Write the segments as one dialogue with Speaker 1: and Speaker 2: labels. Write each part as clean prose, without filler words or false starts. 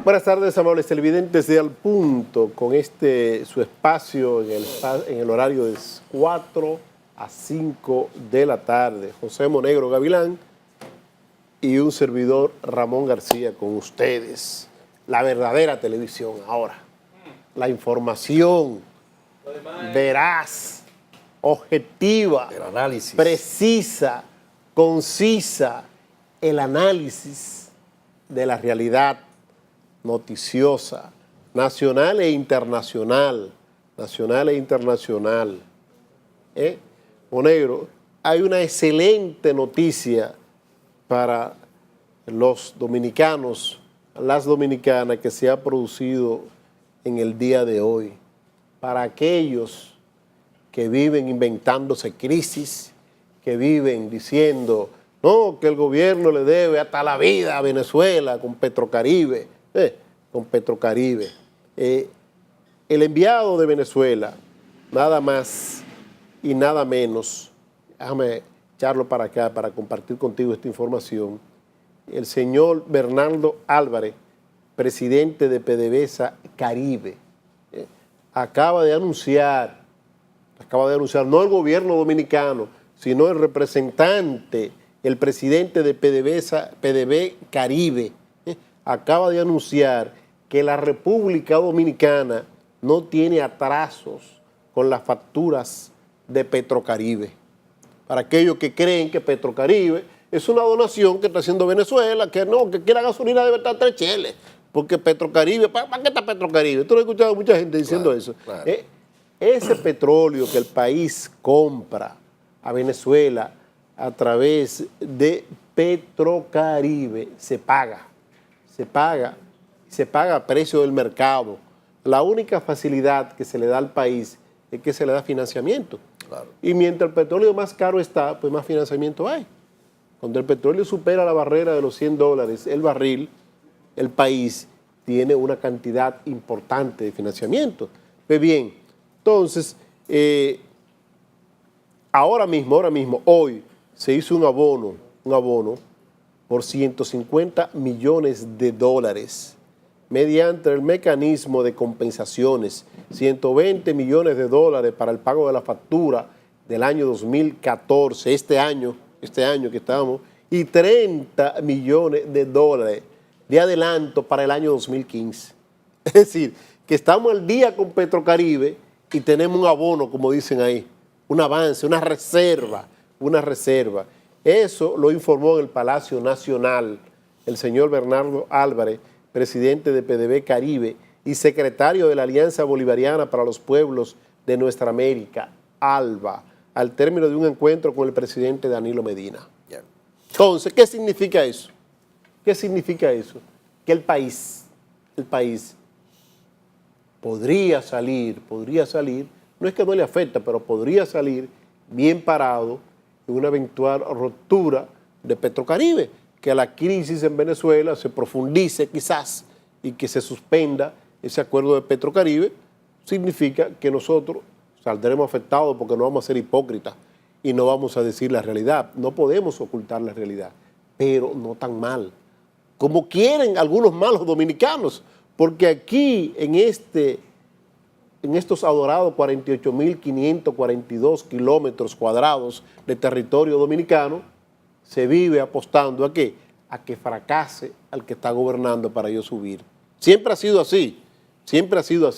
Speaker 1: Buenas tardes, amables televidentes de Al Punto, con su espacio en el horario de 4 a 5 de la tarde. José Monegro Gavilán y un servidor Ramón García con ustedes. La verdadera televisión ahora. La información veraz, objetiva,
Speaker 2: el análisis,
Speaker 1: precisa, concisa, el análisis de la realidad noticiosa, nacional e internacional, Monegro, hay una excelente noticia para los dominicanos, las dominicanas, que se ha producido en el día de hoy. Para aquellos que viven inventándose crisis, que viven diciendo, no, que el gobierno le debe hasta la vida a Venezuela con Petrocaribe, el enviado de Venezuela, nada más y nada menos, déjame echarlo para acá para compartir contigo esta información, el señor Bernardo Álvarez, presidente de PDVSA Caribe, acaba de anunciar, no el gobierno dominicano, sino el representante, el presidente de PDV Caribe, acaba de anunciar que la República Dominicana no tiene atrasos con las facturas de Petrocaribe. Para aquellos que creen que Petrocaribe es una donación que está haciendo Venezuela, que no, que quiera gasolina debe estar 3 cheles, porque Petrocaribe, ¿para qué está Petrocaribe? Tú lo has escuchado a mucha gente diciendo eso.
Speaker 2: Claro.
Speaker 1: Ese petróleo que el país compra a Venezuela a través de Petrocaribe se paga a precio del mercado. La única facilidad que se le da al país es que se le da financiamiento.
Speaker 2: Claro.
Speaker 1: Y mientras el petróleo más caro está, pues más financiamiento hay. Cuando el petróleo supera la barrera de los $100 el barril, el país tiene una cantidad importante de financiamiento. Pues bien, entonces, ahora mismo, hoy, se hizo un abono por $150 millones mediante el mecanismo de compensaciones, $120 millones para el pago de la factura del año 2014, este año que estamos, y $30 millones de adelanto para el año 2015. Es decir, que estamos al día con Petrocaribe y tenemos un abono, como dicen ahí, un avance, una reserva. Eso lo informó en el Palacio Nacional el señor Bernardo Álvarez, presidente de PDV Caribe y secretario de la Alianza Bolivariana para los Pueblos de Nuestra América, ALBA, al término de un encuentro con el presidente Danilo Medina.
Speaker 2: Yeah.
Speaker 1: Entonces, ¿qué significa eso? Que el país podría salir, no es que no le afecta, pero podría salir bien parado en una eventual ruptura de Petrocaribe, que la crisis en Venezuela se profundice quizás y que se suspenda ese acuerdo de Petrocaribe, significa que nosotros saldremos afectados porque no vamos a ser hipócritas y no vamos a decir la realidad. No podemos ocultar la realidad, pero no tan mal como quieren algunos malos dominicanos, porque aquí en estos adorados 48.542 kilómetros cuadrados de territorio dominicano, se vive apostando ¿a qué? A que fracase al que está gobernando para ellos subir. Siempre ha sido así.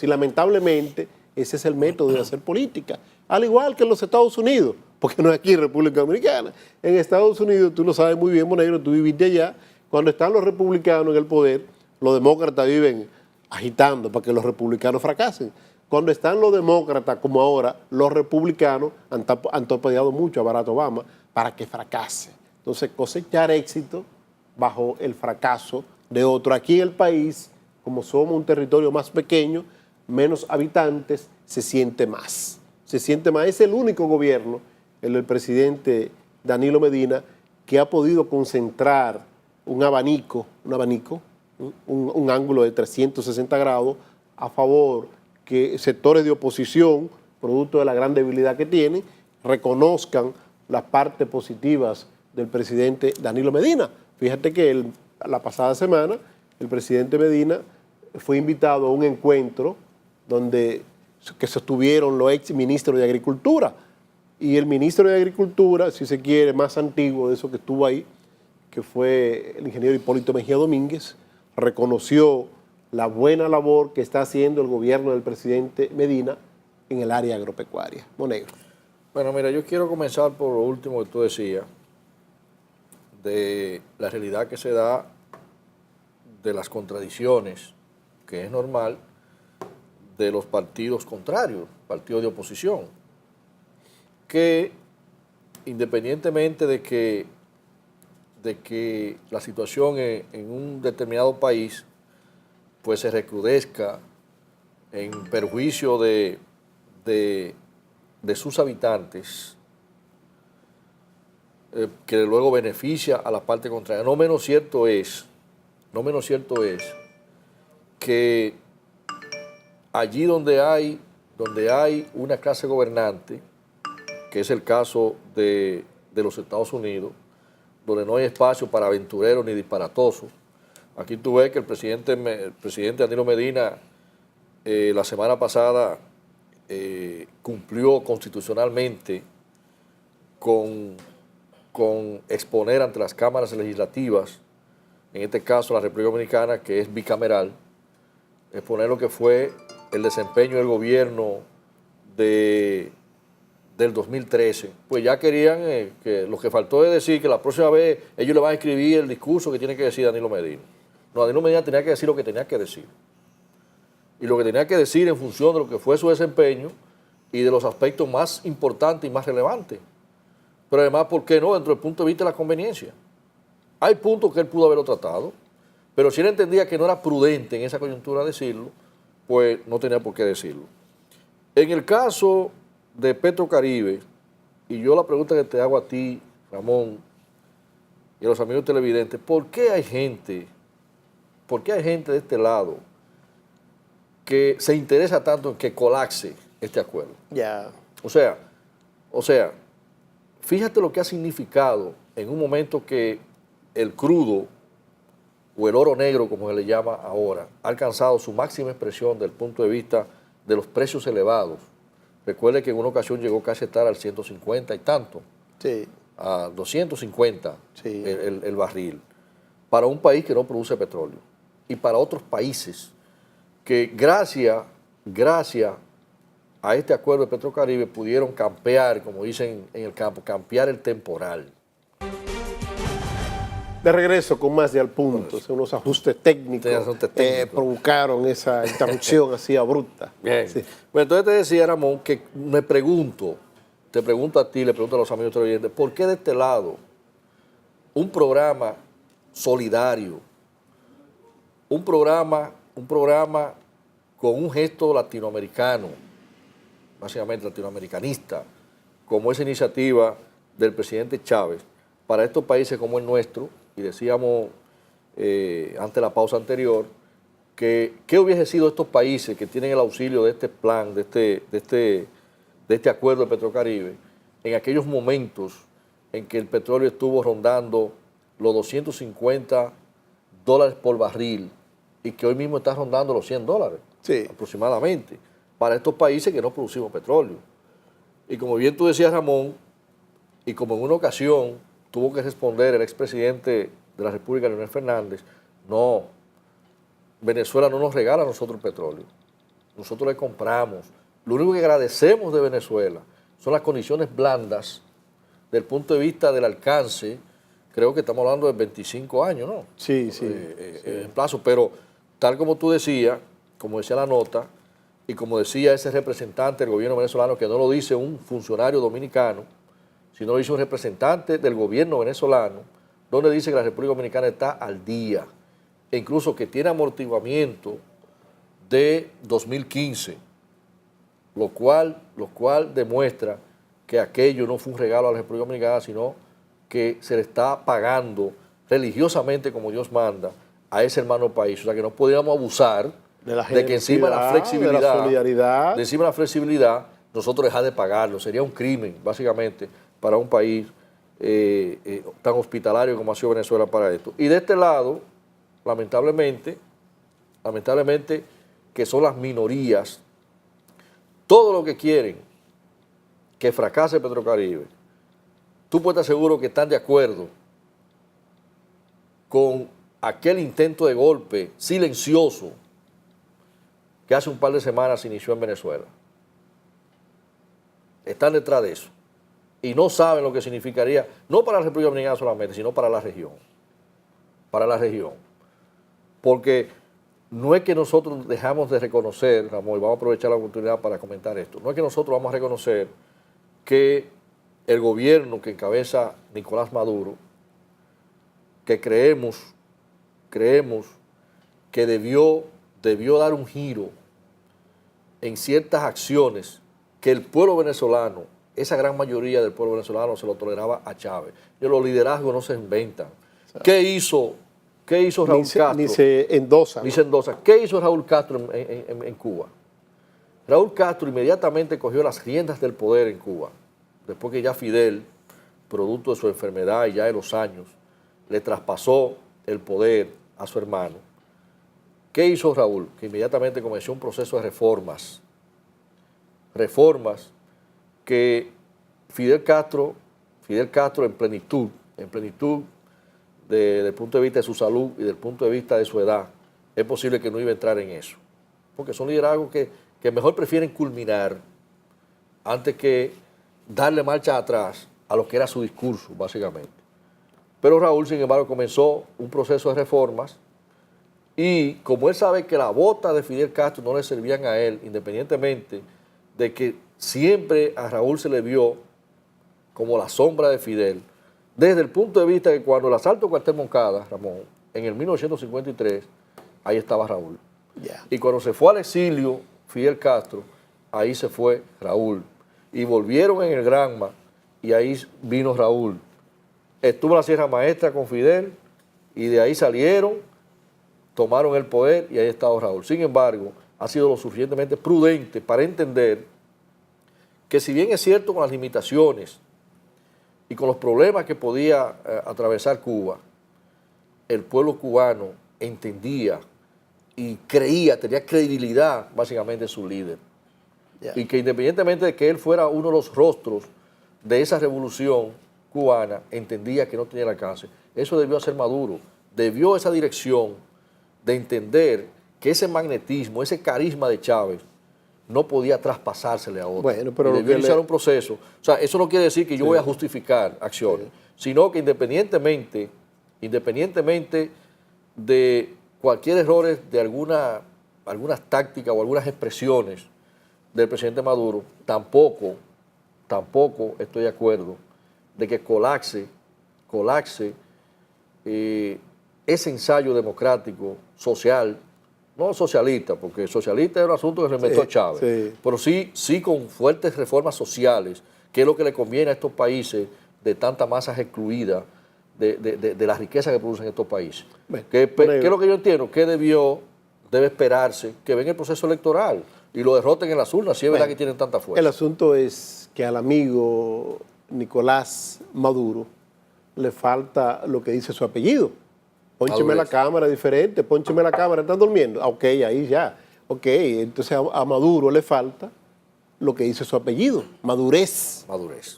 Speaker 1: Lamentablemente, ese es el método de hacer política. Al igual que en los Estados Unidos, porque no es aquí República Dominicana. En Estados Unidos, tú lo sabes muy bien, Monegro, tú viviste allá, cuando están los republicanos en el poder, los demócratas viven agitando para que los republicanos fracasen. Cuando están los demócratas, como ahora, los republicanos han torpedeado mucho a Barack Obama para que fracase. Entonces, cosechar éxito bajo el fracaso de otro. Aquí en el país, como somos un territorio más pequeño, menos habitantes, se siente más. Es el único gobierno, el del presidente Danilo Medina, que ha podido concentrar un ángulo de 360 grados a favor que sectores de oposición, producto de la gran debilidad que tienen, reconozcan las partes positivas del presidente Danilo Medina. Fíjate que la pasada semana el presidente Medina fue invitado a un encuentro que sostuvieron los ex ministros de Agricultura. Y el ministro de Agricultura, si se quiere, más antiguo de eso que estuvo ahí, que fue el ingeniero Hipólito Mejía Domínguez, reconoció la buena labor que está haciendo el gobierno del presidente Medina en el área agropecuaria. Monegro.
Speaker 2: Bueno, mira, yo quiero comenzar por lo último que tú decías, de la realidad que se da de las contradicciones, que es normal, de los partidos contrarios, partidos de oposición, que independientemente de que la situación en un determinado país pues se recrudezca en perjuicio de sus habitantes, que luego beneficia a la parte contraria. No menos cierto es que allí donde hay una clase gobernante, que es el caso de los Estados Unidos, donde no hay espacio para aventureros ni disparatosos. Aquí tú ves que el presidente Danilo Medina la semana pasada cumplió constitucionalmente con exponer ante las cámaras legislativas, en este caso la República Dominicana, que es bicameral, exponer lo que fue el desempeño del gobierno del 2013. Pues ya querían, que lo que faltó es decir que la próxima vez ellos le van a escribir el discurso que tiene que decir Danilo Medina. No, Danilo Medina tenía que decir lo que tenía que decir. Y lo que tenía que decir en función de lo que fue su desempeño y de los aspectos más importantes y más relevantes. Pero además, ¿por qué no? Dentro del punto de vista de la conveniencia. Hay puntos que él pudo haberlo tratado, pero si él entendía que no era prudente en esa coyuntura decirlo, pues no tenía por qué decirlo. En el caso de Petrocaribe, y yo la pregunta que te hago a ti, Ramón, y a los amigos televidentes, ¿por qué hay gente de este lado que se interesa tanto en que colapse este acuerdo?
Speaker 1: Ya.
Speaker 2: O sea, fíjate lo que ha significado en un momento que el crudo o el oro negro, como se le llama ahora, ha alcanzado su máxima expresión desde el punto de vista de los precios elevados. Recuerde que en una ocasión llegó casi a estar al 150 y tanto,
Speaker 1: Sí.
Speaker 2: a 250
Speaker 1: Sí.
Speaker 2: el barril, para un país que no produce petróleo. Y para otros países que gracias a este acuerdo de Petrocaribe pudieron campear, como dicen en el campo, campear el temporal.
Speaker 1: De regreso con más de Al Punto, unos ajustes técnicos provocaron esa interrupción así abrupta.
Speaker 2: Bien.
Speaker 1: Sí.
Speaker 2: Bueno, entonces te decía, Ramón, que te pregunto a ti, le pregunto a los amigos televidentes, ¿por qué de este lado un programa solidario, un programa con un gesto latinoamericano, básicamente latinoamericanista, como esa iniciativa del presidente Chávez, para estos países como el nuestro, y decíamos ante la pausa anterior, que qué hubiese sido estos países que tienen el auxilio de este plan, de este acuerdo de Petrocaribe, en aquellos momentos en que el petróleo estuvo rondando los $250 por barril y que hoy mismo está rondando los $100
Speaker 1: Sí.
Speaker 2: aproximadamente, para estos países que no producimos petróleo. Y como bien tú decías, Ramón, y como en una ocasión tuvo que responder el expresidente de la República, Leonel Fernández, no, Venezuela no nos regala a nosotros el petróleo, nosotros le compramos. Lo único que agradecemos de Venezuela son las condiciones blandas del punto de vista del alcance, creo que estamos hablando de 25 años, ¿no?
Speaker 1: Sí.
Speaker 2: En plazo, pero tal como tú decías, como decía la nota, y como decía ese representante del gobierno venezolano, que no lo dice un funcionario dominicano, sino lo dice un representante del gobierno venezolano, donde dice que la República Dominicana está al día, e incluso que tiene amortiguamiento de 2015, lo cual demuestra que aquello no fue un regalo a la República Dominicana, sino que se le está pagando religiosamente, como Dios manda, a ese hermano país. O sea, que no podíamos abusar de que encima de la flexibilidad,
Speaker 1: de la solidaridad,
Speaker 2: encima de la flexibilidad, nosotros dejar de pagarlo. Sería un crimen, básicamente, para un país tan hospitalario como ha sido Venezuela para esto. Y de este lado, lamentablemente, que son las minorías, todo lo que quieren que fracase Petrocaribe, tú puedes estar seguro que están de acuerdo con aquel intento de golpe silencioso que hace un par de semanas se inició en Venezuela. Están detrás de eso. Y no saben lo que significaría, no para la República Dominicana solamente, sino para la región. Para la región. Porque no es que nosotros dejamos de reconocer, Ramón, y vamos a aprovechar la oportunidad para comentar esto, no es que nosotros vamos a reconocer que el gobierno que encabeza Nicolás Maduro, que creemos que debió dar un giro en ciertas acciones que el pueblo venezolano, esa gran mayoría del pueblo venezolano se lo toleraba a Chávez. Y los liderazgos no se inventan. ¿Qué hizo Raúl Castro?
Speaker 1: Ni se endosa.
Speaker 2: Ni se endosa. ¿Qué hizo Raúl Castro en Cuba? Raúl Castro inmediatamente cogió las riendas del poder en Cuba, después que ya Fidel, producto de su enfermedad y ya de los años, le traspasó el poder a su hermano. ¿Qué hizo Raúl? Que inmediatamente comenzó un proceso de reformas que Fidel Castro en plenitud desde el punto de vista de su salud y del punto de vista de su edad, es posible que no iba a entrar en eso. Porque son liderazgos que mejor prefieren culminar antes que darle marcha atrás a lo que era su discurso, básicamente. Pero Raúl, sin embargo, comenzó un proceso de reformas y como él sabe que la bota de Fidel Castro no le servían a él, independientemente de que siempre a Raúl se le vio como la sombra de Fidel, desde el punto de vista de que cuando el asalto a Cuartel Moncada, Ramón, en el 1953, ahí estaba Raúl.
Speaker 1: Yeah.
Speaker 2: Y cuando se fue al exilio Fidel Castro, ahí se fue Raúl. Y volvieron en el Granma y ahí vino Raúl. Estuvo en la Sierra Maestra con Fidel y de ahí salieron, tomaron el poder y ahí estaba Raúl. Sin embargo, ha sido lo suficientemente prudente para entender que si bien es cierto con las limitaciones y con los problemas que podía atravesar Cuba, el pueblo cubano entendía y creía, tenía credibilidad básicamente en su líder. Yeah. Y que independientemente de que él fuera uno de los rostros de esa revolución cubana, entendía que no tenía el alcance. Eso debió hacer Maduro, debió esa dirección de entender que ese magnetismo, ese carisma de Chávez no podía traspasársele a otro. Bueno, pero debió iniciar un proceso. O sea, eso no quiere decir que yo voy a justificar acciones, sino que independientemente de cualquier error de algunas tácticas o algunas expresiones del presidente Maduro, tampoco estoy de acuerdo de que colapse ese ensayo democrático, social, no socialista, porque socialista es un asunto que se inventó Chávez, pero sí con fuertes reformas sociales, que es lo que le conviene a estos países de tantas masas excluidas de la riqueza que producen estos países. Bueno, ¿Qué es lo que yo entiendo? Que debe esperarse que venga el proceso electoral y lo derroten en las urnas, si es verdad que tienen tanta fuerza.
Speaker 1: El asunto es que al amigo Nicolás Maduro le falta lo que dice su apellido. Póncheme la cámara diferente, póncheme la cámara, ¿están durmiendo? Ok, ahí ya. Ok, entonces a Maduro le falta lo que dice su apellido, madurez.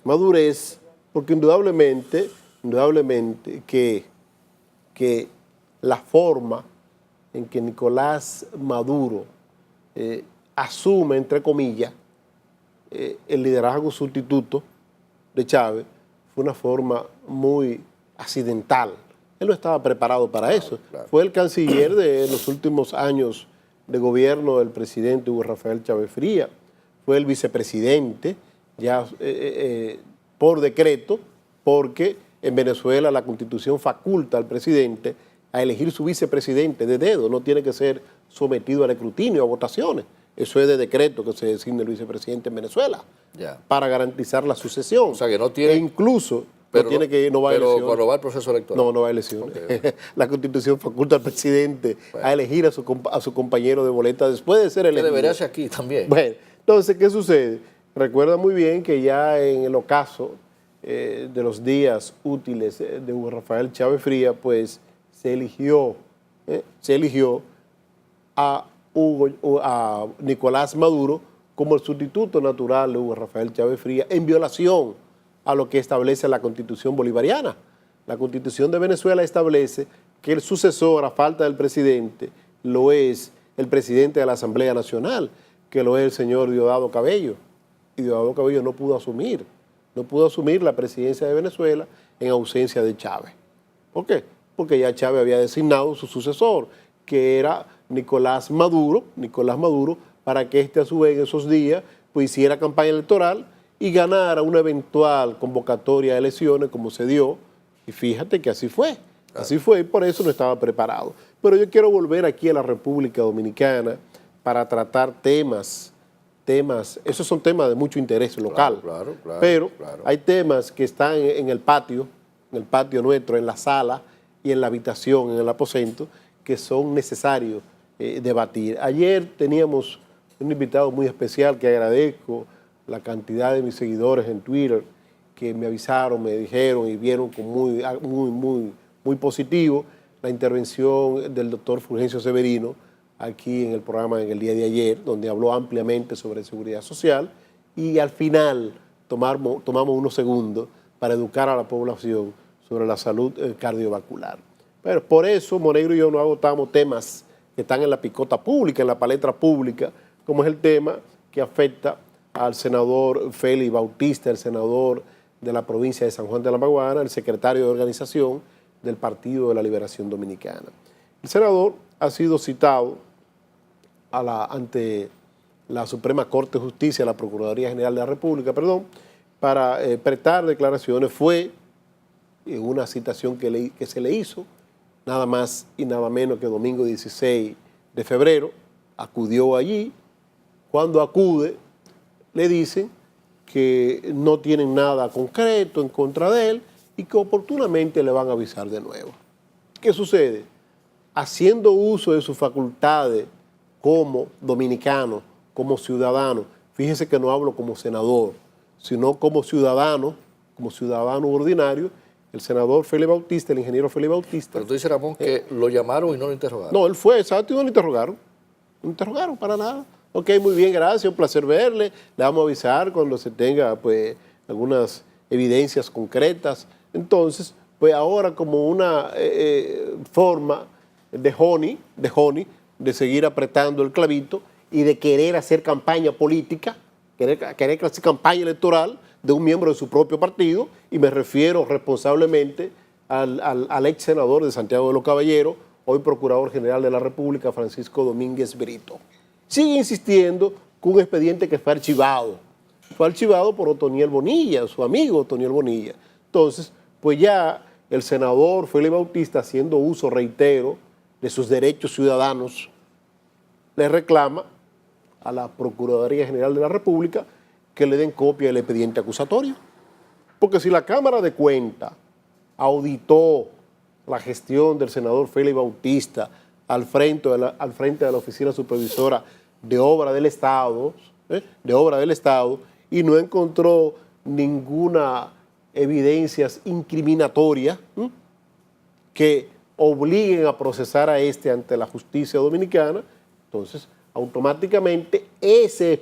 Speaker 1: Madurez, porque indudablemente que la forma en que Nicolás Maduro asume, entre comillas, el liderazgo sustituto de Chávez fue una forma muy accidental. Él no estaba preparado para eso. Claro. Fue el canciller de los últimos años de gobierno del presidente Hugo Rafael Chávez Fría. Fue el vicepresidente, ya por decreto, porque en Venezuela la Constitución faculta al presidente a elegir su vicepresidente de dedo. No tiene que ser sometido al escrutinio, a votaciones. Eso es de decreto que se designa el vicepresidente en Venezuela para garantizar la sucesión. O
Speaker 2: sea, que no tiene...
Speaker 1: E incluso... Pero no va a elecciones.
Speaker 2: Pero cuando va el proceso electoral.
Speaker 1: No va a elecciones. Okay. La Constitución faculta al presidente a elegir a su compañero de boleta después de ser elegido.
Speaker 2: Que debería ser aquí también.
Speaker 1: Bueno, entonces, ¿qué sucede? Recuerda muy bien que ya en el ocaso de los días útiles de Hugo Rafael Chávez Fría, pues se eligió se eligió a Nicolás Maduro como el sustituto natural de Hugo Rafael Chávez Frías, en violación a lo que establece la Constitución bolivariana. La Constitución de Venezuela establece que el sucesor, a falta del presidente, lo es el presidente de la Asamblea Nacional, que lo es el señor Diosdado Cabello. Y Diosdado Cabello no pudo asumir la presidencia de Venezuela en ausencia de Chávez. ¿Por qué? Porque ya Chávez había designado su sucesor, que era Nicolás Maduro, para que éste a su vez en esos días pues hiciera campaña electoral y ganara una eventual convocatoria de elecciones como se dio. Y fíjate que así fue y por eso no estaba preparado. Pero yo quiero volver aquí a la República Dominicana para tratar temas, esos son temas de mucho interés local, pero hay temas que están en el patio nuestro, en la sala y en la habitación, en el aposento, que son necesarios debatir. Ayer teníamos un invitado muy especial que agradezco la cantidad de mis seguidores en Twitter que me avisaron, me dijeron y vieron con muy positivo la intervención del doctor Fulgencio Severino aquí en el programa en el día de ayer, donde habló ampliamente sobre seguridad social y al final tomamos unos segundos para educar a la población sobre la salud cardiovascular. Pero por eso Monegro y yo no agotamos temas que están en la picota pública, en la palestra pública, como es el tema que afecta al senador Félix Bautista, el senador de la provincia de San Juan de la Maguana, el secretario de organización del Partido de la Liberación Dominicana. El senador ha sido citado ante la Suprema Corte de Justicia, la Procuraduría General de la República, para prestar declaraciones. Fue en una citación que se le hizo, nada más y nada menos que domingo 16 de febrero, acudió allí. Cuando acude, le dicen que no tienen nada concreto en contra de él y que oportunamente le van a avisar de nuevo. ¿Qué sucede? Haciendo uso de sus facultades como dominicano, como ciudadano, fíjese que no hablo como senador, sino como ciudadano ordinario, el senador Félix Bautista, el ingeniero Félix Bautista.
Speaker 2: Pero tú dices, Ramón, que lo llamaron y no lo interrogaron.
Speaker 1: No, él fue, exacto, y no lo interrogaron. No lo interrogaron para nada. Ok, muy bien, gracias, un placer verle. Le vamos a avisar cuando se tenga pues algunas evidencias concretas. Entonces, pues ahora como una forma de Honey, de seguir apretando el clavito y de querer hacer campaña política, querer hacer campaña electoral de un miembro de su propio partido, y me refiero responsablemente al ex senador de Santiago de los Caballeros, hoy Procurador General de la República, Francisco Domínguez Brito. Sigue insistiendo con un expediente que fue archivado. Fue archivado por Otoniel Bonilla, su amigo Otoniel Bonilla. Entonces, pues ya el senador Félix Bautista, haciendo uso, reitero, de sus derechos ciudadanos, le reclama a la Procuraduría General de la República que le den copia del expediente acusatorio. Porque si la Cámara de Cuentas auditó la gestión del senador Félix Bautista al frente de la Oficina Supervisora de Obra del Estado, y no encontró ninguna evidencia incriminatoria que obliguen a procesar a este ante la justicia dominicana, entonces automáticamente esa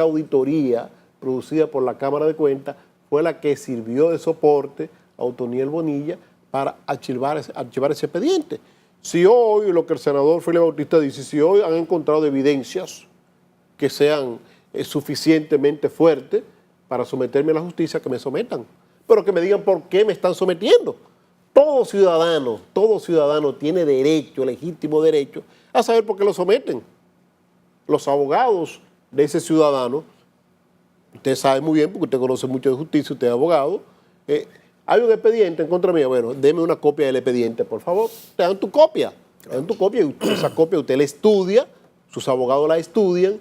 Speaker 1: auditoría producida por la Cámara de Cuentas fue la que sirvió de soporte a Otoniel Bonilla para archivar ese expediente. Si hoy, lo que el senador Félix Bautista dice, si hoy han encontrado evidencias que sean suficientemente fuertes para someterme a la justicia, que me sometan, pero que me digan por qué me están sometiendo. Todo ciudadano tiene derecho, legítimo derecho, a saber por qué lo someten. Los abogados de ese ciudadano, usted sabe muy bien, porque usted conoce mucho de justicia, usted es abogado, hay un expediente en contra mía, bueno, deme una copia del expediente, por favor, te dan tu copia, y esa copia usted la estudia, sus abogados la estudian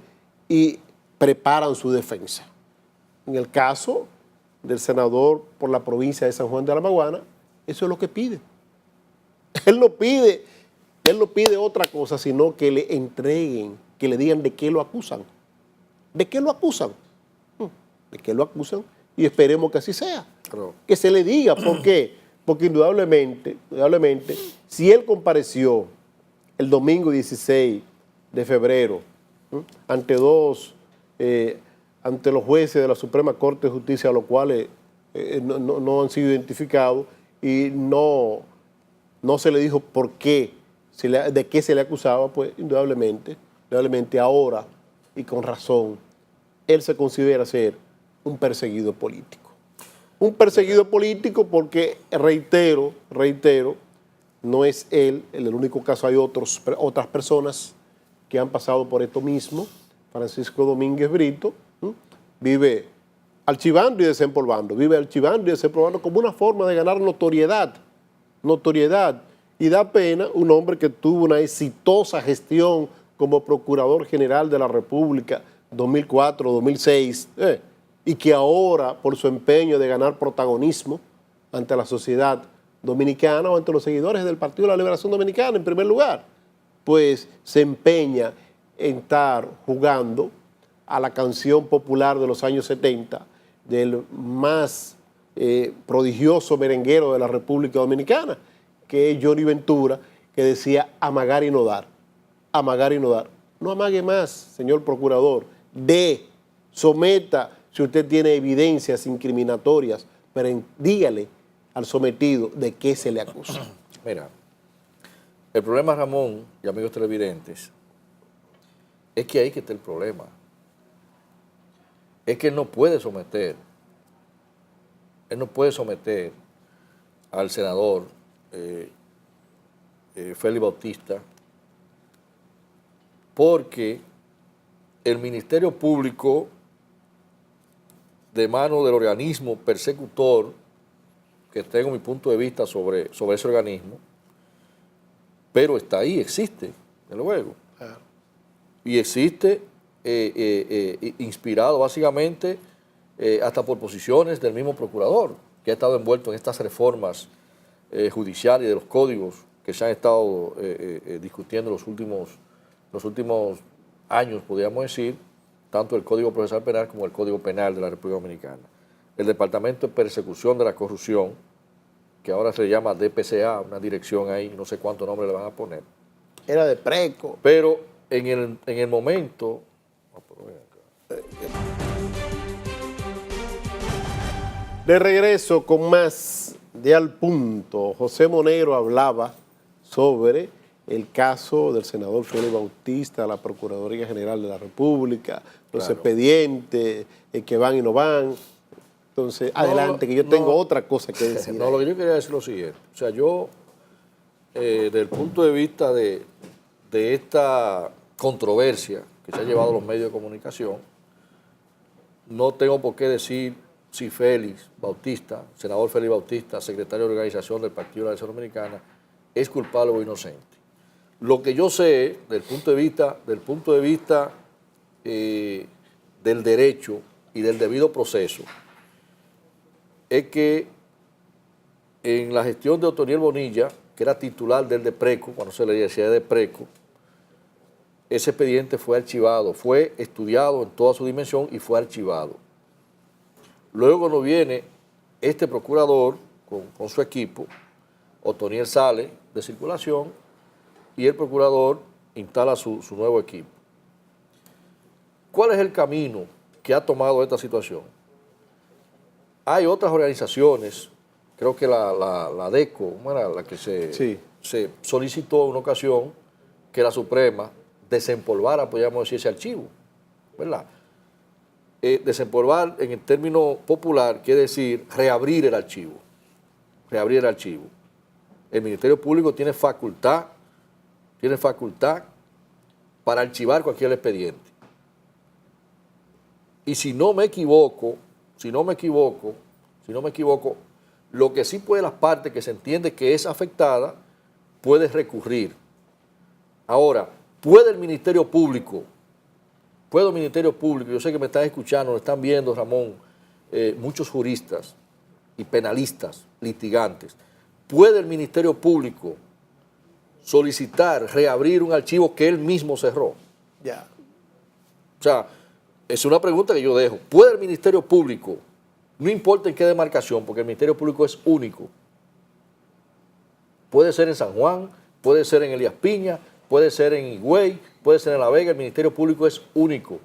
Speaker 1: y preparan su defensa. En el caso del senador por la provincia de San Juan de la Maguana, eso es lo que pide. Él no pide otra cosa, sino que le entreguen, que le digan de qué lo acusan. ¿De qué lo acusan? ¿De qué lo acusan? Y esperemos que así sea. Que se le diga. ¿Por qué? porque indudablemente, si él compareció el domingo 16 de febrero ante ante los jueces de la Suprema Corte de Justicia, a los cuales no han sido identificados y no se le dijo por qué, de qué se le acusaba, pues indudablemente ahora, y con razón, él se considera ser un perseguido político. Un perseguido político porque, reitero, no es él el único caso, hay otras personas que han pasado por esto mismo. Francisco Domínguez Brito vive archivando y desempolvando, como una forma de ganar notoriedad, y da pena un hombre que tuvo una exitosa gestión como Procurador General de la República 2004-2006, y que ahora, por su empeño de ganar protagonismo ante la sociedad dominicana o ante los seguidores del Partido de la Liberación Dominicana, en primer lugar, pues se empeña en estar jugando a la canción popular de los años 70 del más prodigioso merenguero de la República Dominicana, que es Johnny Ventura, que decía amagar y no dar, amagar y no dar. No amague más, señor procurador, someta si usted tiene evidencias incriminatorias, pero dígale al sometido de qué se le acusa.
Speaker 2: Mira, el problema, Ramón y amigos televidentes, es que ahí que está el problema. Es que él no puede someter al senador Félix Bautista, porque el Ministerio Público, de mano del organismo persecutor, que tengo mi punto de vista sobre ese organismo, pero está ahí, existe, desde luego. Y existe inspirado básicamente hasta por posiciones del mismo procurador, que ha estado envuelto en estas reformas judiciales y de los códigos que se han estado discutiendo los últimos años, podríamos decir, tanto el Código Procesal Penal como el Código Penal de la República Dominicana. El Departamento de Persecución de la Corrupción, que ahora se llama DPCA, una dirección ahí, no sé cuánto nombre le van a poner.
Speaker 1: Era de Preco.
Speaker 2: Pero en el momento...
Speaker 1: De regreso con más de Al Punto. José Monero hablaba sobre el caso del senador Félix Bautista, la Procuraduría General de la República, los expedientes que van y no van. Entonces, adelante, que yo tengo otra cosa que decir.
Speaker 2: No, lo que yo quería decir es lo siguiente. O sea, yo, desde el punto de vista de esta controversia que se ha llevado a los medios de comunicación, no tengo por qué decir si Félix Bautista, senador Félix Bautista, secretario de organización del Partido de la Liberación Dominicana, es culpable o inocente. Lo que yo sé, del punto de vista del derecho y del debido proceso, es que en la gestión de Otoniel Bonilla, que era titular del DEPRECO, cuando se le decía DEPRECO, ese expediente fue archivado, fue estudiado en toda su dimensión y fue archivado. Luego cuando viene este procurador con su equipo, Otoniel sale de circulación y el procurador instala su nuevo equipo. ¿Cuál es el camino que ha tomado esta situación? Hay otras organizaciones, creo que la DECO, ¿cómo era? La que se solicitó en una ocasión que la Suprema desempolvara, podríamos decir, ese archivo, ¿verdad? Desempolvar en el término popular quiere decir reabrir el archivo. Reabrir el archivo. El Ministerio Público tiene facultad para archivar cualquier expediente. Y si no me equivoco, lo que sí puede las partes que se entiende que es afectada, puede recurrir. Ahora, puede el Ministerio Público, yo sé que me están escuchando, me están viendo, Ramón, muchos juristas y penalistas, litigantes, puede el Ministerio Público solicitar reabrir un archivo que él mismo cerró.
Speaker 1: Ya.
Speaker 2: O sea, es una pregunta que yo dejo. ¿Puede el Ministerio Público, no importa en qué demarcación, porque el Ministerio Público es único, Puede ser en San Juan, puede ser en Elías Piña, puede ser en Higüey, puede ser en La Vega. El Ministerio Público es único.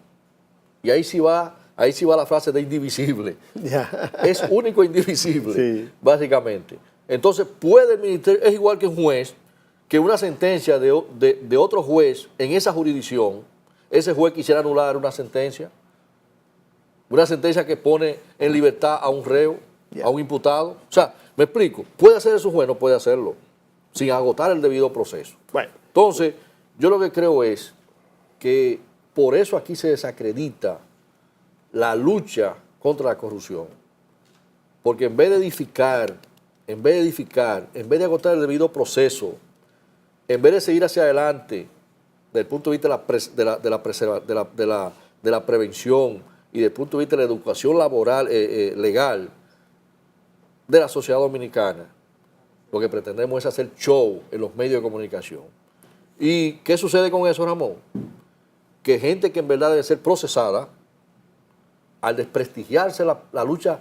Speaker 2: Y ahí sí va la frase de indivisible.
Speaker 1: Ya.
Speaker 2: Es único e indivisible,
Speaker 1: Sí.
Speaker 2: básicamente. Entonces, puede el ministerio, es igual que un juez, que una sentencia de otro juez en esa jurisdicción, ese juez quisiera anular una sentencia que pone en libertad a un reo, a un imputado. O sea, me explico, ¿puede hacer eso un juez? No puede hacerlo, sin agotar el debido proceso.
Speaker 1: Bueno.
Speaker 2: Entonces, yo lo que creo es que por eso aquí se desacredita la lucha contra la corrupción. Porque en vez de edificar, en vez de agotar el debido proceso, en vez de seguir hacia adelante desde el punto de vista de la prevención y desde el punto de vista de la educación laboral, legal de la sociedad dominicana, lo que pretendemos es hacer show en los medios de comunicación. ¿Y qué sucede con eso, Ramón? Que gente que en verdad debe ser procesada, al desprestigiarse la lucha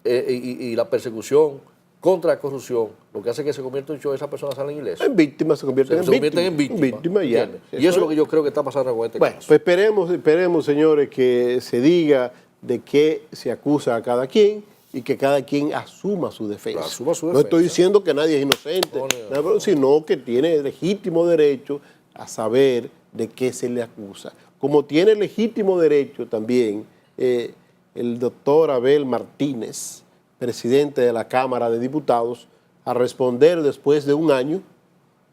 Speaker 2: y la persecución contra la corrupción, lo que hace que se convierta en show, esas personas salen ilesos.
Speaker 1: En víctimas se convierten
Speaker 2: en víctimas.
Speaker 1: Ya.
Speaker 2: Y eso es lo que yo creo que está pasando con este
Speaker 1: Bueno,
Speaker 2: caso.
Speaker 1: pues esperemos, señores, que se diga de qué se acusa a cada quien y que cada quien asuma su defensa.
Speaker 2: Asuma su
Speaker 1: No
Speaker 2: defensa.
Speaker 1: estoy diciendo que nadie es inocente, sino que tiene legítimo derecho a saber de qué se le acusa. Como tiene legítimo derecho también el doctor Abel Martínez, presidente de la Cámara de Diputados, a responder después de un año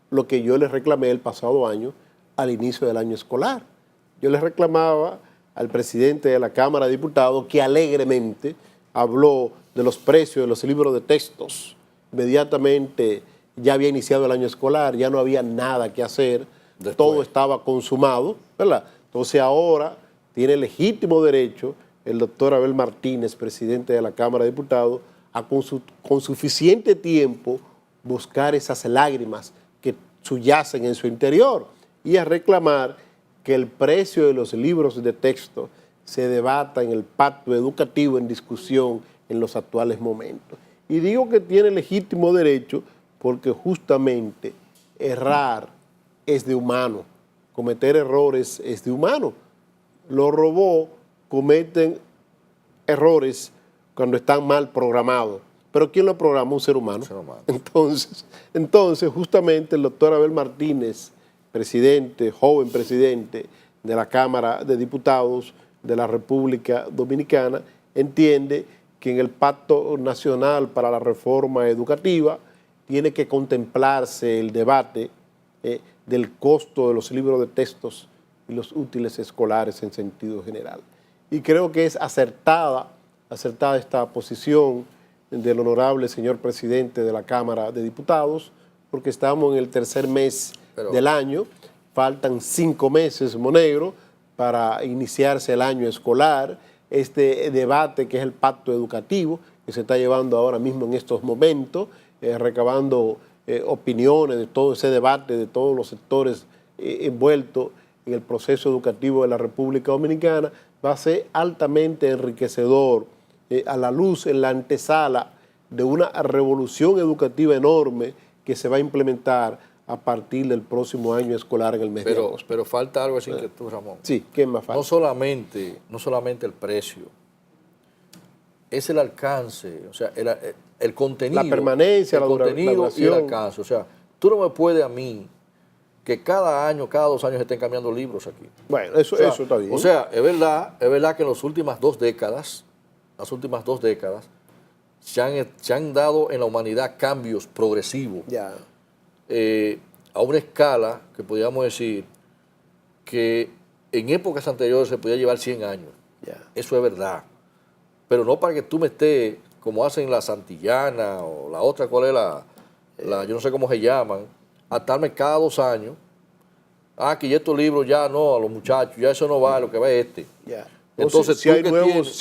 Speaker 1: lo que yo le reclamé el pasado año al inicio del año escolar. Yo le reclamaba al presidente de la Cámara de Diputados que alegremente habló de los precios de los libros de textos. Inmediatamente ya había iniciado el año escolar, ya no había nada que hacer, todo estaba consumado, ¿verdad? Entonces ahora tiene legítimo derecho el doctor Abel Martínez, presidente de la Cámara de Diputados, a con suficiente tiempo buscar esas lágrimas que subyacen en su interior y a reclamar que el precio de los libros de texto se debata en el pacto educativo en discusión en los actuales momentos. Y digo que tiene legítimo derecho porque justamente errar es de humano, cometer errores es de humano. Los robots cometen errores cuando están mal programados. Pero ¿quién lo programa? Un ser humano. Entonces, justamente el doctor Abel Martínez, joven presidente de la Cámara de Diputados de la República Dominicana, entiende que en el Pacto Nacional para la Reforma Educativa tiene que contemplarse el debate del costo de los libros de textos y los útiles escolares en sentido general. Y creo que es acertada esta posición del honorable señor presidente de la Cámara de Diputados, porque estamos en el tercer mes del año, faltan 5 meses, Monegro, para iniciarse el año escolar, este debate que es el pacto educativo, que se está llevando ahora mismo en estos momentos, recabando opiniones de todo ese debate, de todos los sectores envueltos en el proceso educativo de la República Dominicana, va a ser altamente enriquecedor a la luz en la antesala de una revolución educativa enorme que se va a implementar a partir del próximo año escolar en el mes de agosto.
Speaker 2: Pero falta algo así que tú, Ramón.
Speaker 1: Sí, ¿qué más falta?
Speaker 2: No solamente el precio, es el alcance, o sea, el contenido.
Speaker 1: La permanencia,
Speaker 2: la duración. Y el alcance. O sea, tú no me puedes a mí que cada año, cada 2 años estén cambiando libros aquí.
Speaker 1: Bueno, eso está bien.
Speaker 2: O sea, es verdad que en las últimas 2 décadas, se han dado en la humanidad cambios progresivos.
Speaker 1: Ya.
Speaker 2: A una escala que podríamos decir que en épocas anteriores se podía llevar 100 años.
Speaker 1: Ya.
Speaker 2: Eso es verdad. Pero no para que tú me estés, como hacen la Santillana o la otra, ¿cuál es yo no sé cómo se llaman, atarme cada 2 años. Que ya estos libros ya no, a los muchachos, ya eso no va, lo que va es este.
Speaker 1: Ya.
Speaker 2: Entonces,
Speaker 1: si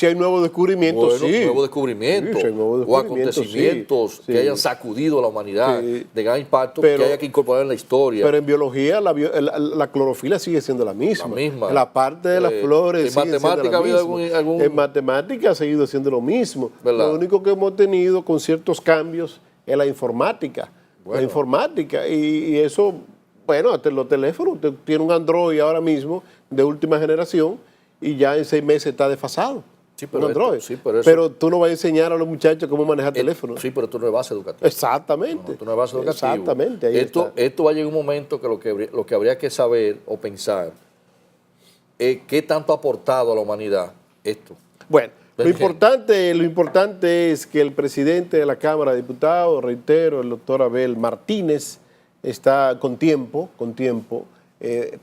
Speaker 1: hay nuevos descubrimientos,
Speaker 2: sí. Nuevos descubrimientos, o acontecimientos que hayan sacudido a la humanidad de gran impacto, que haya que incorporar en la historia.
Speaker 1: Pero en biología la clorofila sigue siendo la misma. La parte de las flores sigue siendo la misma. En matemática ha seguido siendo lo mismo. ¿Verdad? Lo único que hemos tenido con ciertos cambios es la informática. La informática. Y eso, bueno, hasta los teléfonos, usted tiene un Android ahora mismo de última generación y ya en 6 meses está desfasado.
Speaker 2: Sí, pero
Speaker 1: un Android.
Speaker 2: Pero
Speaker 1: pero tú no vas a enseñar a los muchachos cómo manejar teléfono.
Speaker 2: Sí, pero tú no es base educativa.
Speaker 1: Exactamente.
Speaker 2: No, tú no es base educativa.
Speaker 1: Exactamente. Ahí
Speaker 2: esto va a llegar un momento que lo que habría que saber o pensar es qué tanto ha aportado a la humanidad esto.
Speaker 1: Bueno, lo importante es que el presidente de la Cámara de Diputados, reitero, el doctor Abel Martínez, está con tiempo,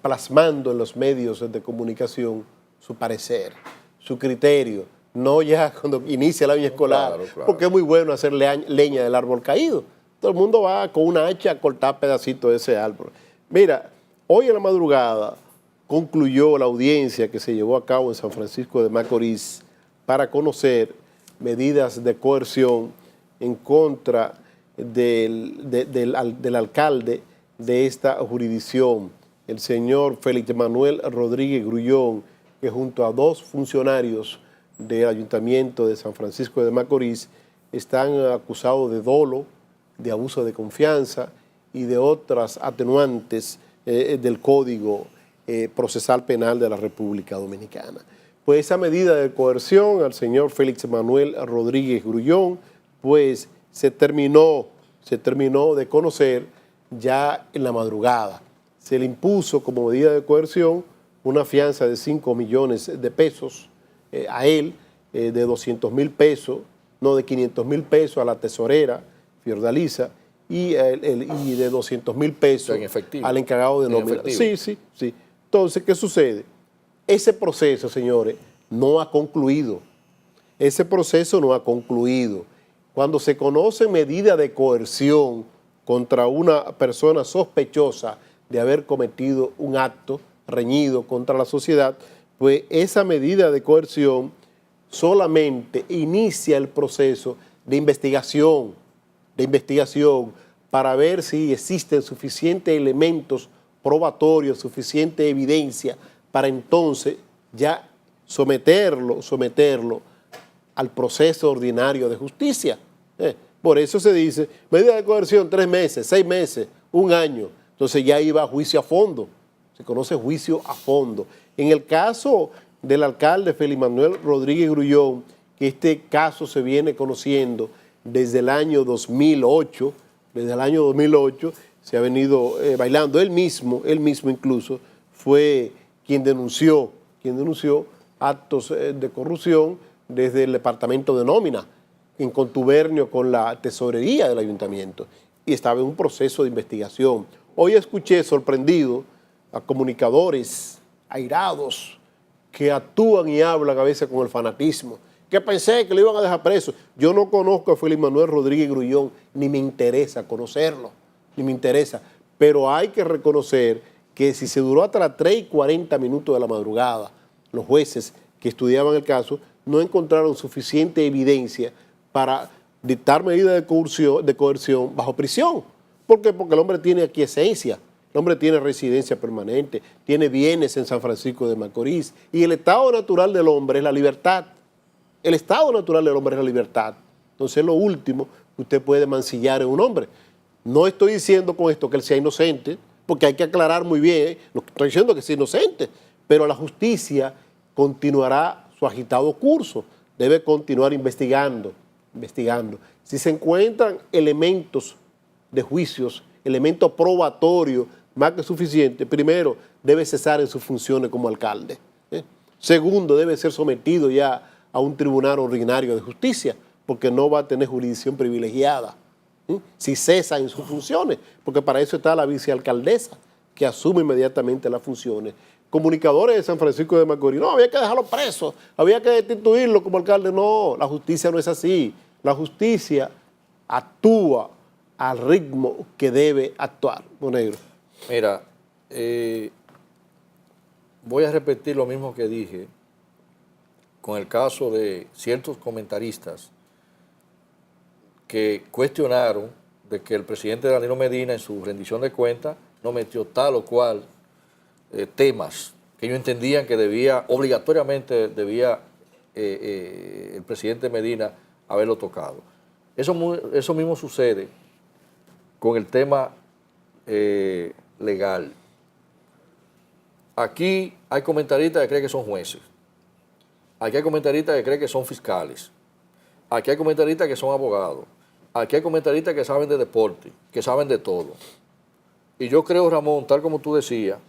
Speaker 1: plasmando en los medios de comunicación su parecer, su criterio, no ya cuando inicia el año escolar,
Speaker 2: claro.
Speaker 1: porque es muy bueno hacer leña del árbol caído. Todo el mundo va con una hacha a cortar pedacitos de ese árbol. Mira, hoy en la madrugada concluyó la audiencia que se llevó a cabo en San Francisco de Macorís para conocer medidas de coerción en contra del alcalde de esta jurisdicción, el señor Félix Manuel Rodríguez Grullón, que junto a 2 funcionarios del Ayuntamiento de San Francisco de Macorís están acusados de dolo, de abuso de confianza y de otras atenuantes del Código Procesal Penal de la República Dominicana. Pues esa medida de coerción al señor Félix Manuel Rodríguez Grullón, pues se terminó de conocer ya en la madrugada. Se le impuso como medida de coerción una fianza de 5 millones de pesos a él, de 200,000 pesos, no, de 500,000 pesos a la tesorera Fiordalisa y de 200,000 pesos al encargado de nómina. Sí. Entonces, ¿qué sucede? Ese proceso, señores, no ha concluido. Ese proceso no ha concluido. Cuando se conoce medida de coerción contra una persona sospechosa de haber cometido un acto reñido contra la sociedad, pues esa medida de coerción solamente inicia el proceso de investigación para ver si existen suficientes elementos probatorios, suficiente evidencia para entonces ya someterlo al proceso ordinario de justicia. Por eso se dice, medida de coerción 3 meses, 6 meses, 1 año. Entonces ya iba a juicio a fondo. Se conoce juicio a fondo. En el caso del alcalde Félix Manuel Rodríguez Grullón, que este caso se viene conociendo desde el año 2008, se ha venido bailando. Él mismo incluso fue quien denunció actos de corrupción desde el departamento de nómina, en contubernio con la tesorería del ayuntamiento, y estaba en un proceso de investigación. Hoy escuché sorprendido a comunicadores airados que actúan y hablan a veces con el fanatismo, que pensé que lo iban a dejar preso. Yo no conozco a Félix Manuel Rodríguez Grullón, ni me interesa conocerlo, pero hay que reconocer que si se duró hasta las 3:40 de la madrugada, los jueces que estudiaban el caso no encontraron suficiente evidencia para dictar medidas de coerción bajo prisión. ¿Por qué? Porque el hombre tiene aquiescencia, el hombre tiene residencia permanente, tiene bienes en San Francisco de Macorís, y el estado natural del hombre es la libertad. El estado natural del hombre es la libertad. Entonces, lo último que usted puede mancillar en un hombre. No estoy diciendo con esto que él sea inocente, porque hay que aclarar muy bien, no estoy diciendo que sea inocente, pero la justicia continuará su agitado curso, debe continuar investigando. Si se encuentran elementos de juicios, elementos probatorios más que suficientes, primero, debe cesar en sus funciones como alcalde. Segundo, debe ser sometido ya a un tribunal ordinario de justicia, porque no va a tener jurisdicción privilegiada. Si cesa en sus funciones, porque para eso está la vicealcaldesa, que asume inmediatamente las funciones. Comunicadores de San Francisco de Macorís, no, había que dejarlo preso, había que destituirlo como alcalde. No, la justicia no es así. La justicia actúa al ritmo que debe actuar. Monegro.
Speaker 2: Mira, voy a repetir lo mismo que dije con el caso de ciertos comentaristas que cuestionaron de que el presidente Danilo Medina en su rendición de cuentas no metió tal o cual temas que ellos entendían que obligatoriamente debía el presidente Medina haberlo tocado. Eso mismo sucede con el tema legal. Aquí hay comentaristas que creen que son jueces. Aquí hay comentaristas que creen que son fiscales. Aquí hay comentaristas que son abogados. Aquí hay comentaristas que saben de deporte, que saben de todo. Y yo creo, Ramón, tal como tú decías,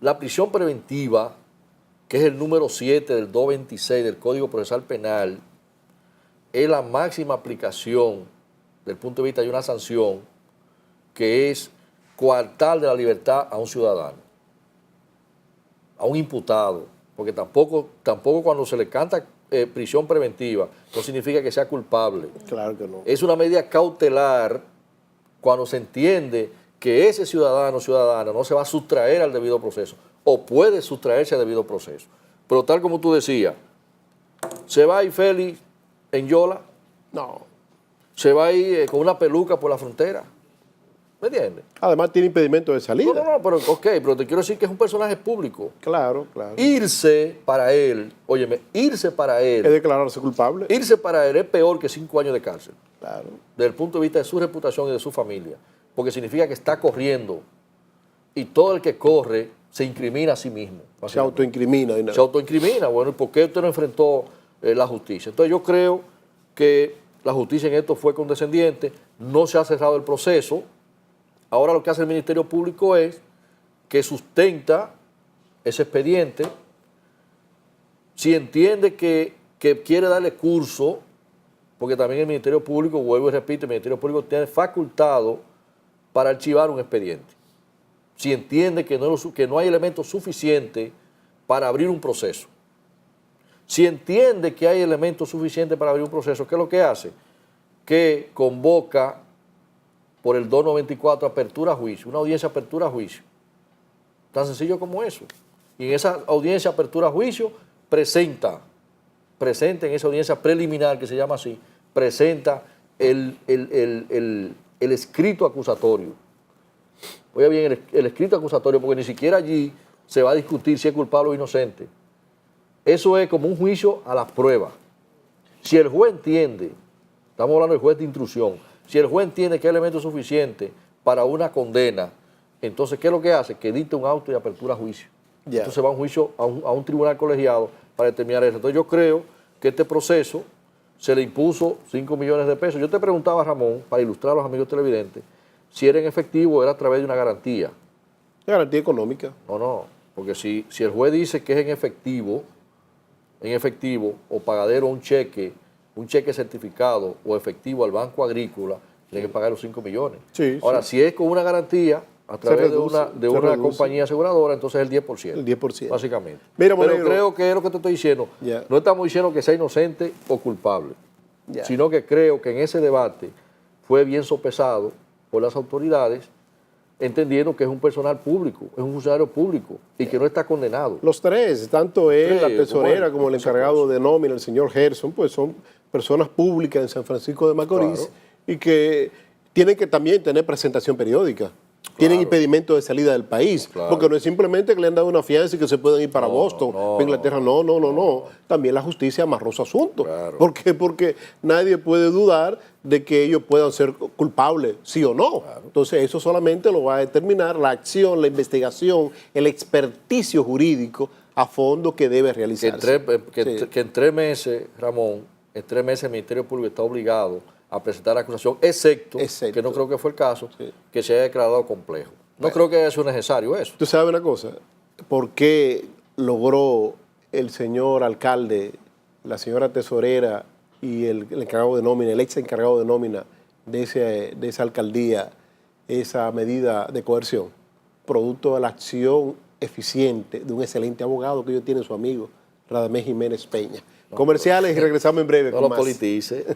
Speaker 2: la prisión preventiva, que es el número 7 del 226 del Código Procesal Penal, es la máxima aplicación desde el punto de vista de una sanción que es coartar de la libertad a un ciudadano, a un imputado, porque tampoco cuando se le canta prisión preventiva no significa que sea culpable.
Speaker 1: Claro que no.
Speaker 2: Es una medida cautelar cuando se entiende que ese ciudadano o ciudadana no se va a sustraer al debido proceso o puede sustraerse al debido proceso. Pero tal como tú decías, se va a ir Félix en Yola,
Speaker 1: No.
Speaker 2: se va a ir con una peluca por la frontera. ¿Me entiendes?
Speaker 1: Además tiene impedimento de salida.
Speaker 2: No, pero ok, pero te quiero decir que es un personaje público.
Speaker 1: Claro, claro.
Speaker 2: Irse para él, óyeme, irse para
Speaker 1: Es
Speaker 2: él,
Speaker 1: declararse culpable.
Speaker 2: irse para él es peor que 5 años de cárcel,
Speaker 1: Claro.
Speaker 2: desde el punto de vista de su reputación y de su familia, porque significa que está corriendo y todo el que corre se incrimina a sí mismo.
Speaker 1: Se autoincrimina. de una
Speaker 2: Se autoincrimina. Bueno, ¿y por qué usted no enfrentó la justicia? Entonces yo creo que la justicia en esto fue condescendiente, no se ha cerrado el proceso. Ahora lo que hace el Ministerio Público es que sustenta ese expediente, si entiende que quiere darle curso, porque también el Ministerio Público, vuelvo y repito, el Ministerio Público tiene facultado para archivar un expediente. Si entiende que no hay elementos suficientes para abrir un proceso. Si entiende que hay elementos suficientes para abrir un proceso, ¿qué es lo que hace? Que convoca por el 294 apertura a juicio, una audiencia apertura a juicio. Tan sencillo como eso. Y en esa audiencia apertura a juicio presenta en esa audiencia preliminar, que se llama así, presenta el escrito acusatorio. Oiga bien, el escrito acusatorio, porque ni siquiera allí se va a discutir si es culpable o inocente. Eso es como un juicio a las pruebas. Si el juez entiende, estamos hablando del juez de instrucción, si el juez entiende que hay elementos suficientes para una condena, entonces, ¿qué es lo que hace? Que dicte un auto de apertura a juicio.
Speaker 1: Ya.
Speaker 2: Entonces va a un juicio a un tribunal colegiado para determinar eso. Entonces yo creo que este proceso se le impuso 5 millones de pesos. Yo te preguntaba, Ramón, para ilustrar a los amigos televidentes, si era en efectivo o era a través de una garantía.
Speaker 1: Garantía económica.
Speaker 2: No, porque si el juez dice que es en efectivo o pagadero un cheque certificado o efectivo al Banco Agrícola, tiene que pagar los 5 millones.
Speaker 1: Sí,
Speaker 2: Ahora,
Speaker 1: sí.
Speaker 2: si es con una garantía a través de una
Speaker 1: reduce.
Speaker 2: compañía aseguradora, entonces es el 10%.
Speaker 1: El 10%.
Speaker 2: Básicamente.
Speaker 1: Mira,
Speaker 2: Pero
Speaker 1: Monegro,
Speaker 2: creo que es lo que te estoy diciendo.
Speaker 1: Ya.
Speaker 2: No estamos diciendo que sea inocente o culpable,
Speaker 1: Ya.
Speaker 2: sino que creo que en ese debate fue bien sopesado por las autoridades, entendiendo que es un personal público, es un funcionario público y que no está condenado.
Speaker 1: Los tres, tanto él, la
Speaker 2: Sí,
Speaker 1: tesorera,
Speaker 2: bueno,
Speaker 1: como el encargado de nómina, el señor Gerson, pues son personas públicas en San Francisco de Macorís
Speaker 2: Claro.
Speaker 1: y que tienen que también tener presentación periódica. Tienen impedimento de salida del país,
Speaker 2: Claro.
Speaker 1: porque no es simplemente que le han dado una fianza y que se pueden ir para
Speaker 2: No,
Speaker 1: Boston,
Speaker 2: no,
Speaker 1: para Inglaterra, no. También la justicia amarró su asunto.
Speaker 2: Claro.
Speaker 1: ¿Por qué? Porque nadie puede dudar de que ellos puedan ser culpables, sí o no. Entonces eso solamente lo va a determinar la acción, la investigación, el experticio jurídico a fondo que debe realizarse. Sí.
Speaker 2: Que en 3 meses, Ramón, en 3 meses el Ministerio Público está obligado a presentar acusación, excepto, que no creo que fue el caso,
Speaker 1: Sí.
Speaker 2: que se haya declarado complejo. No creo que haya sido necesario eso.
Speaker 1: ¿Tú sabes una cosa? ¿Por qué logró el señor alcalde, la señora tesorera y el encargado de nómina, el ex encargado de nómina de esa alcaldía, esa medida de coerción? Producto de la acción eficiente de un excelente abogado que ellos tienen, su amigo, Radamés Jiménez Peña. Comerciales y regresamos en breve
Speaker 2: No
Speaker 1: con
Speaker 2: lo
Speaker 1: más.
Speaker 2: politice.